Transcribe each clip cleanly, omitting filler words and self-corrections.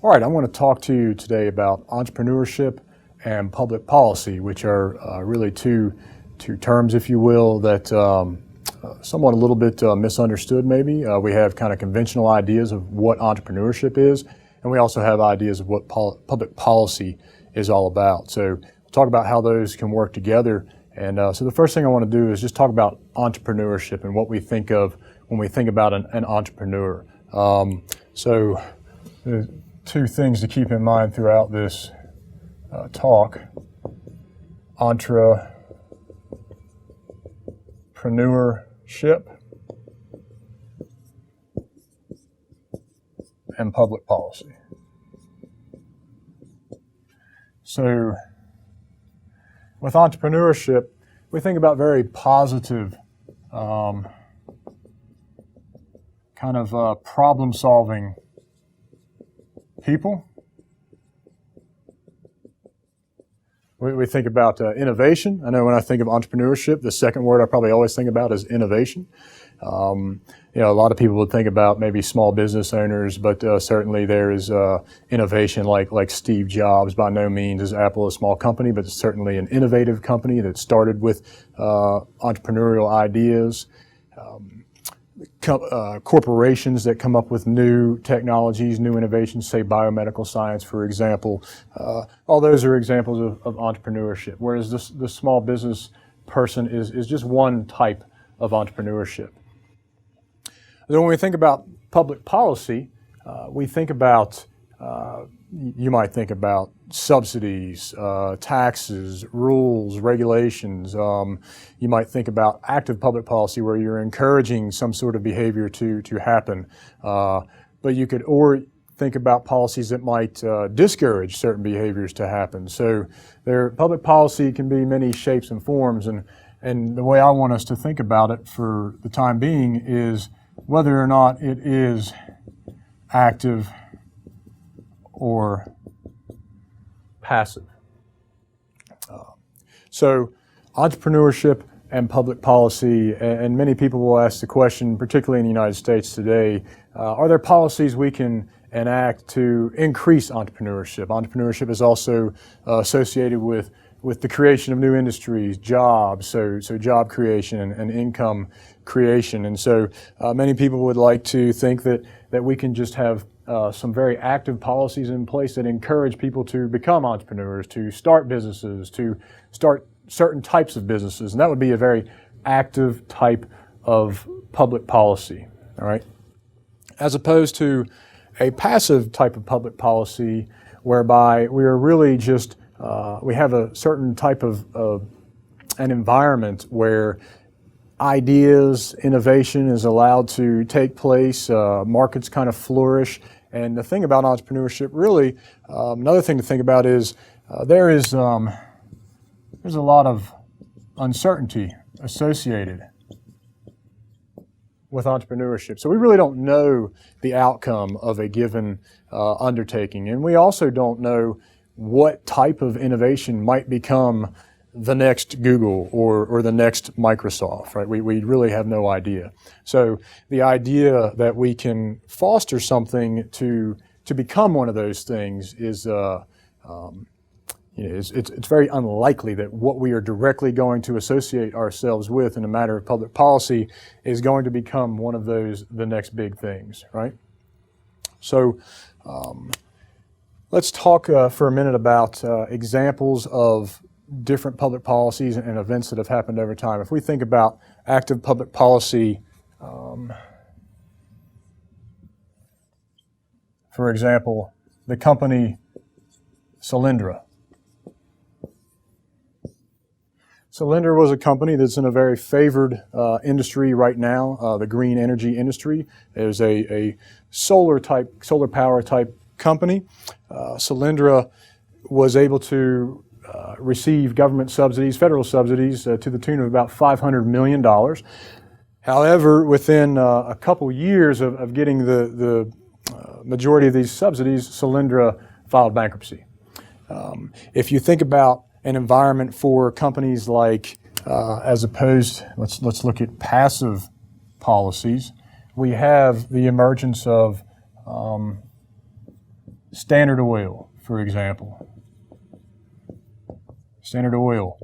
All right, I want to talk to you today about entrepreneurship and public policy, which are really two terms, if you will, that somewhat a little bit misunderstood maybe. We have kind of conventional ideas of what entrepreneurship is, and we also have ideas of what public policy is all about. So we'll talk about how those can work together. And so the first thing I want to do is just talk about entrepreneurship and what we think of when we think about an entrepreneur. So two things to keep in mind throughout this talk: entrepreneurship and public policy. So with entrepreneurship, we think about very positive kind of problem-solving people. We think about innovation. I know when I think of entrepreneurship, the second word I probably always think about is innovation. A lot of people would think about maybe small business owners, but certainly there is innovation like Steve Jobs. By no means is Apple a small company, but it's certainly an innovative company that started with entrepreneurial ideas. Corporations that come up with new technologies, new innovations, say biomedical science, for example. All those are examples of entrepreneurship, whereas the small business person is just one type of entrepreneurship. Then when we think about public policy, we think about, you might think about subsidies, taxes, rules, regulations. You might think about active public policy where you're encouraging some sort of behavior to happen. But you could or think about policies that might discourage certain behaviors to happen. So public policy can be many shapes and forms, and the way I want us to think about it for the time being is whether or not it is active or passive. So entrepreneurship and public policy, and many people will ask the question, particularly in the United States today, are there policies we can enact to increase entrepreneurship? Entrepreneurship is also associated with the creation of new industries, jobs, so job creation and income creation. And so many people would like to think that we can just have some very active policies in place that encourage people to become entrepreneurs, to start businesses, to start certain types of businesses. And that would be a very active type of public policy, all right? As opposed to a passive type of public policy whereby we are really just, we have a certain type of an environment where ideas, innovation is allowed to take place, markets kind of flourish. And the thing about entrepreneurship, really, another thing to think about is there's a lot of uncertainty associated with entrepreneurship. So we really don't know the outcome of a given undertaking. And we also don't know what type of innovation might become the next Google or the next Microsoft, right? We really have no idea. So the idea that we can foster something to become one of those things is, it's very unlikely that what we are directly going to associate ourselves with in a matter of public policy is going to become one of those, the next big things, right? So let's talk for a minute about examples of different public policies and events that have happened over time. If we think about active public policy, for example, the company Solyndra. Solyndra was a company that's in a very favored industry right now, the green energy industry. It was a solar power type company. Solyndra was able to receive government subsidies, federal subsidies, to the tune of about $500 million. However, within a couple years of getting the majority of these subsidies, Solyndra filed bankruptcy. If you think about an environment for companies like, as opposed, let's look at passive policies, we have the emergence of Standard Oil, for example. Standard Oil.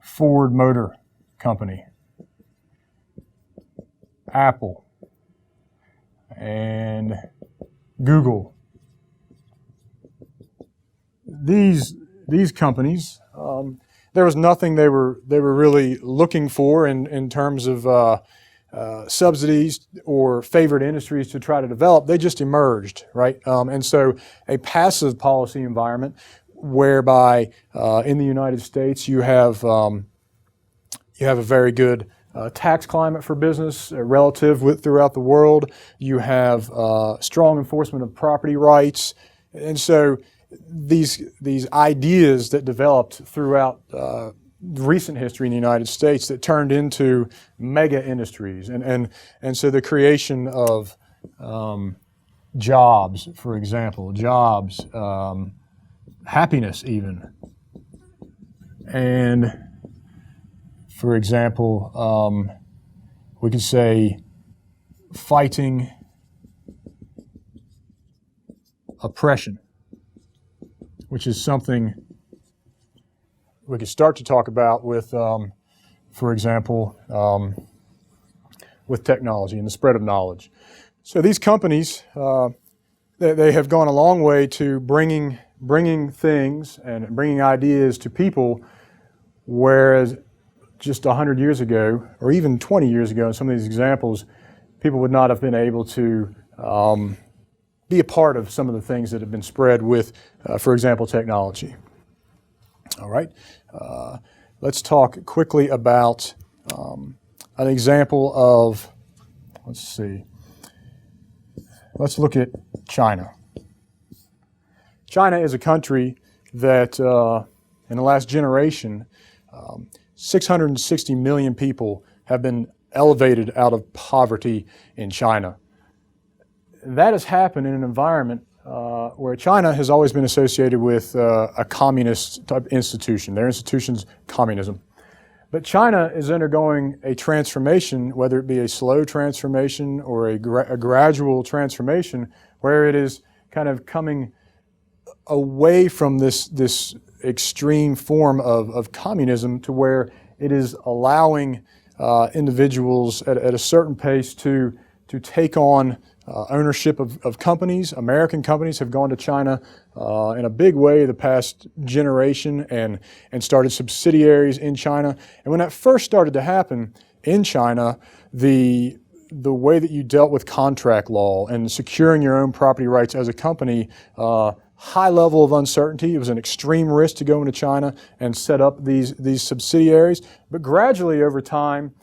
Ford Motor Company. Apple. And Google. These companies, there was nothing they were really looking for in terms of subsidies or favored industries to try to develop. They just emerged, right? And so a passive policy environment whereby in the United States you have a very good tax climate for business relative throughout the world. You have strong enforcement of property rights. And so these ideas that developed throughout recent history in the United States that turned into mega industries. And so the creation of jobs, for example, happiness even. And for example, we could say fighting oppression, which is something we could start to talk about with, for example, with technology and the spread of knowledge. So these companies, they have gone a long way to bringing things and bringing ideas to people, whereas just 100 years ago, or even 20 years ago in some of these examples, people would not have been able to be a part of some of the things that have been spread with, for example, technology. All right. Let's talk quickly about an example of, let's look at China. China is a country that in the last generation, 660 million people have been elevated out of poverty in China. That has happened in an environment where China has always been associated with a communist type institution. Their institution's communism. But China is undergoing a transformation, whether it be a slow transformation or a gradual transformation, where it is kind of coming away from this extreme form of communism to where it is allowing individuals at a certain pace to take on ownership of companies. American companies have gone to China in a big way the past generation and started subsidiaries in China. And when that first started to happen in China, the way that you dealt with contract law and securing your own property rights as a company, high level of uncertainty. It was an extreme risk to go into China and set up these subsidiaries. But gradually over time,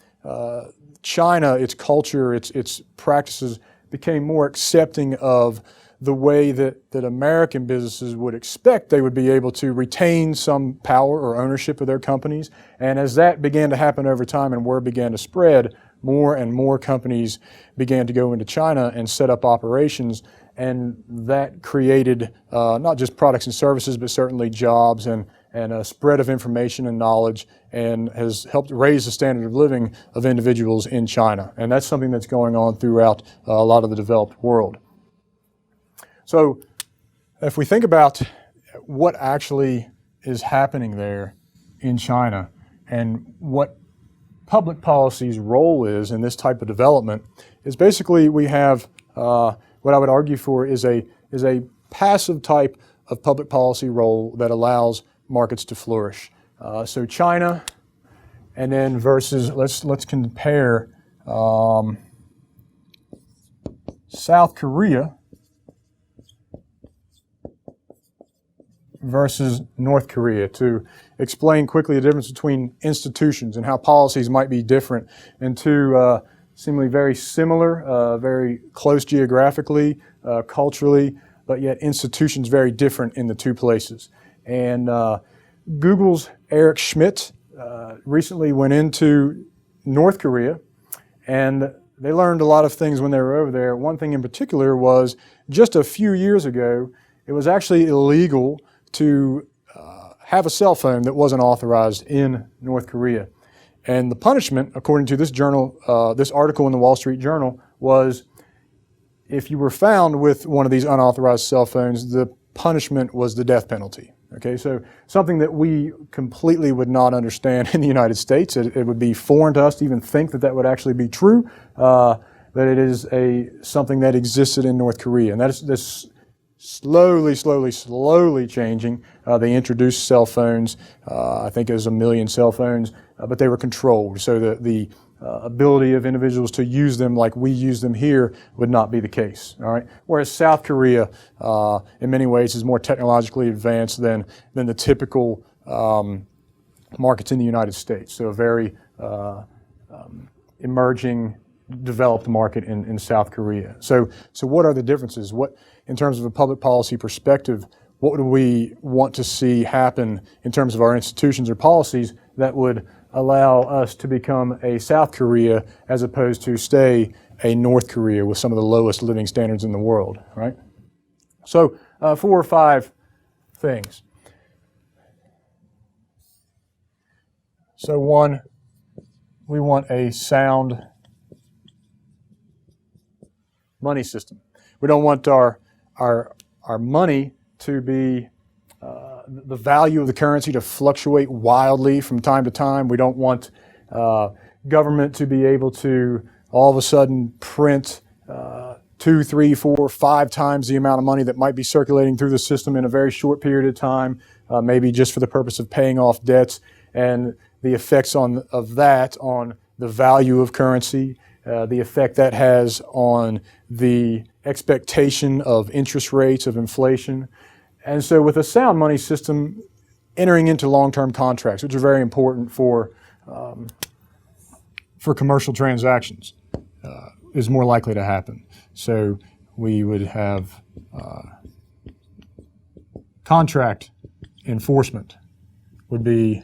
China, its culture, its practices became more accepting of the way that American businesses would expect they would be able to retain some power or ownership of their companies. And as that began to happen over time and word began to spread, more and more companies began to go into China and set up operations. And that created not just products and services, but certainly jobs and a spread of information and knowledge, and has helped raise the standard of living of individuals in China. And that's something that's going on throughout a lot of the developed world. So if we think about what actually is happening there in China and what public policy's role is in this type of development, is basically we have what I would argue for is a passive type of public policy role that allows markets to flourish. So China, and then versus let's compare South Korea versus North Korea, to explain quickly the difference between institutions and how policies might be different, and two seemingly very similar, very close geographically, culturally, but yet institutions very different in the two places. And Google's Eric Schmidt recently went into North Korea, and they learned a lot of things when they were over there. One thing in particular was, just a few years ago, it was actually illegal to have a cell phone that wasn't authorized in North Korea. And the punishment, according to this journal, this article in the Wall Street Journal, was if you were found with one of these unauthorized cell phones, the punishment was the death penalty. Okay, so something that we completely would not understand in the United States. It would be foreign to us to even think that that would actually be true, that it is something that existed in North Korea. And that's slowly changing. They introduced cell phones. I think it was 1 million cell phones, but they were controlled. So the ability of individuals to use them like we use them here would not be the case. All right. Whereas South Korea, in many ways, is more technologically advanced than the typical markets in the United States. So a very emerging, developed market in South Korea. So what are the differences? What, in terms of a public policy perspective, what do we want to see happen in terms of our institutions or policies that would allow us to become a South Korea as opposed to stay a North Korea with some of the lowest living standards in the world, right? So 4 or 5 things. So 1, we want a sound money system. We don't want our money to be the value of the currency to fluctuate wildly from time to time. We don't want government to be able to all of a sudden print 2, 3, 4, 5 times the amount of money that might be circulating through the system in a very short period of time, maybe just for the purpose of paying off debts, and the effects of that on the value of currency, the effect that has on the expectation of interest rates, of inflation. And so with a sound money system, entering into long-term contracts, which are very important for commercial transactions, is more likely to happen. So we would have contract enforcement would be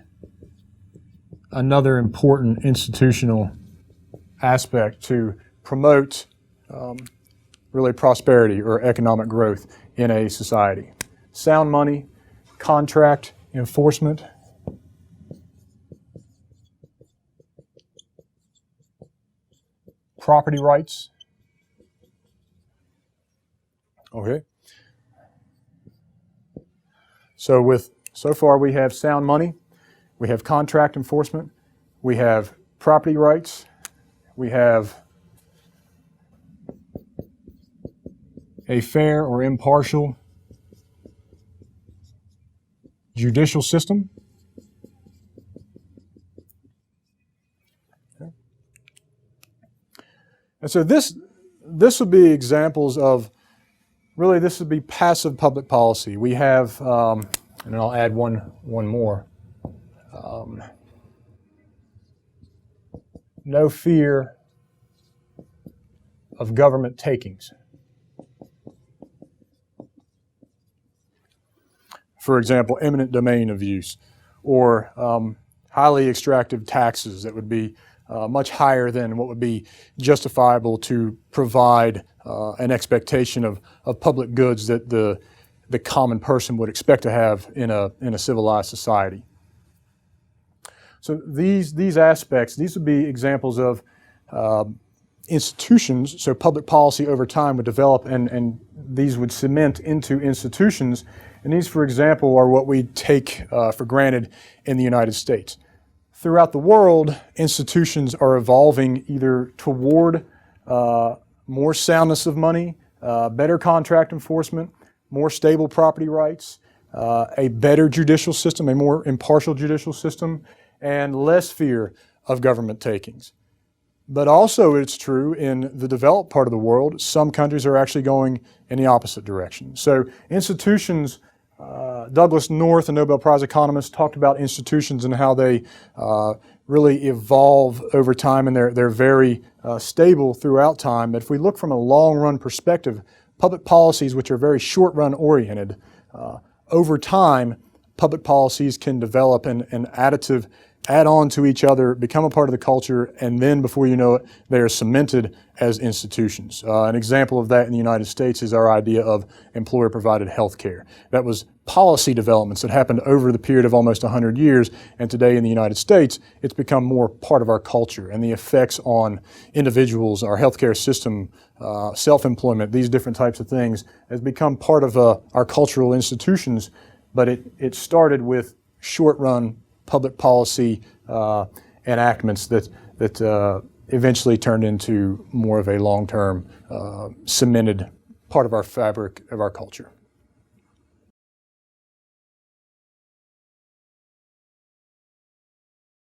another important institutional aspect to promote really prosperity or economic growth in a society. Sound money, contract enforcement, property rights. Okay. So far we have sound money, we have contract enforcement, we have property rights, we have a fair or impartial judicial system. Okay. And so this would be examples of, really this would be passive public policy. We have, and I'll add one more, no fear of government takings. For example, eminent domain abuse, or highly extractive taxes that would be much higher than what would be justifiable to provide an expectation of public goods that the common person would expect to have in a civilized society. So these aspects, these would be examples of institutions. So public policy over time would develop, and these would cement into institutions. And these, for example, are what we take for granted in the United States. Throughout the world, institutions are evolving either toward more soundness of money, better contract enforcement, more stable property rights, a better judicial system, a more impartial judicial system, and less fear of government takings. But also it's true in the developed part of the world, some countries are actually going in the opposite direction. So institutions, Douglas North, a Nobel Prize economist, talked about institutions and how they really evolve over time, and they're very stable throughout time. But if we look from a long-run perspective, public policies, which are very short-run oriented, over time, public policies can develop an additive, add on to each other, become a part of the culture, and then before you know it, they are cemented as institutions. An example of that in the United States is our idea of employer-provided health care. That was policy developments that happened over the period of almost 100 years, and today in the United States, it's become more part of our culture, and the effects on individuals, our healthcare system, self-employment, these different types of things has become part of our cultural institutions, but it started with short-run public policy enactments that eventually turned into more of a long-term, cemented part of our fabric of our culture.